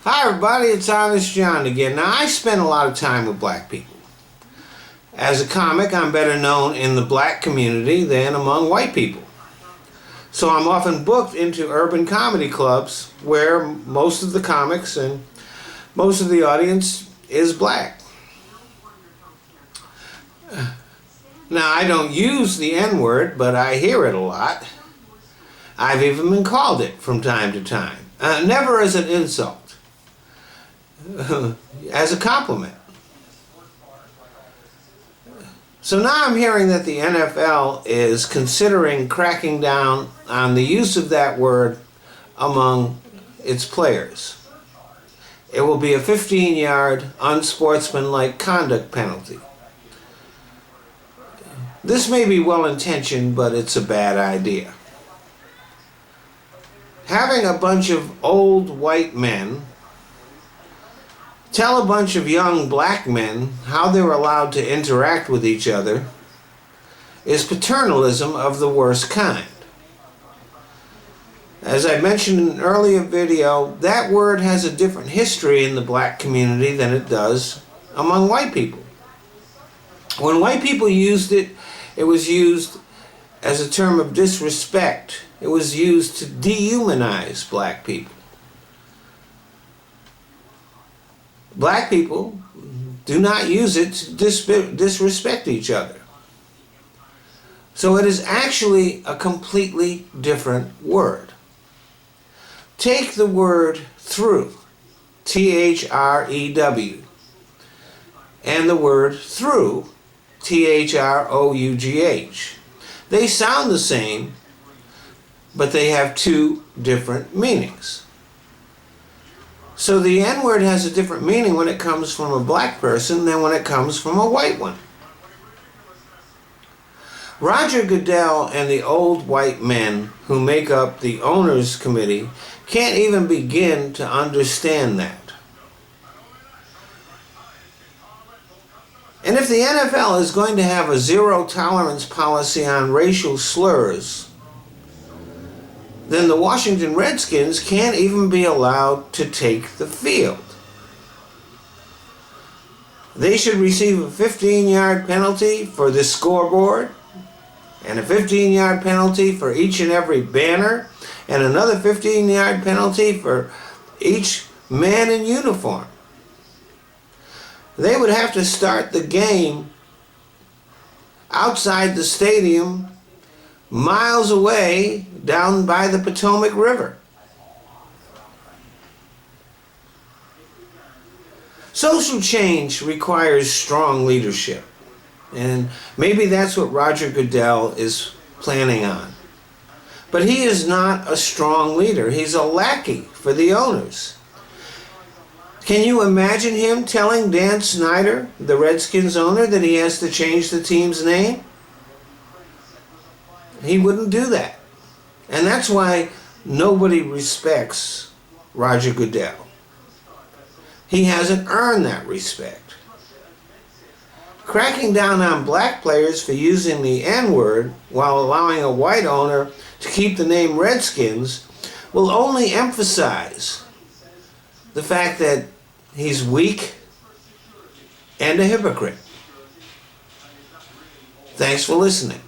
Hi everybody, it's Honest John again. Now I spend a lot of time with black people. As a comic, I'm better known in the black community than among white people. So I'm often booked into urban comedy clubs where most of the comics and most of the audience is black. Now I don't use the N-word, but I hear it a lot. I've even been called it from time to time. Never as an insult. As a compliment. So now I'm hearing that the NFL is considering cracking down on the use of that word among its players. It will be a 15-yard unsportsmanlike conduct penalty. This may be well-intentioned, but it's a bad idea. Having a bunch of old white men tell a bunch of young black men how they're allowed to interact with each other is paternalism of the worst kind. As I mentioned in an earlier video, that word has a different history in the black community than it does among white people. When white people used it, it was used as a term of disrespect. It was used to dehumanize black people. Black people do not use it to disrespect each other. So it is actually a completely different word. Take the word through, T-H-R-E-W, and the word through, T-H-R-O-U-G-H. They sound the same, but they have two different meanings. So the N-word has a different meaning when it comes from a black person than when it comes from a white one. Roger Goodell and the old white men who make up the owners committee can't even begin to understand that. And if the NFL is going to have a zero-tolerance policy on racial slurs, then the Washington Redskins can't even be allowed to take the field. They should receive a 15-yard penalty for the scoreboard, and a 15-yard penalty for each and every banner, and another 15-yard penalty for each man in uniform. They would have to start the game outside the stadium, miles away down by the Potomac River. Social change requires strong leadership, and maybe that's what Roger Goodell is planning on. But he is not a strong leader. He's a lackey for the owners. Can you imagine him telling Dan Snyder, the Redskins owner, that he has to change the team's name? He wouldn't do that. And that's why nobody respects Roger Goodell. He hasn't earned that respect. Cracking down on black players for using the N-word while allowing a white owner to keep the name Redskins will only emphasize the fact that he's weak and a hypocrite. Thanks for listening.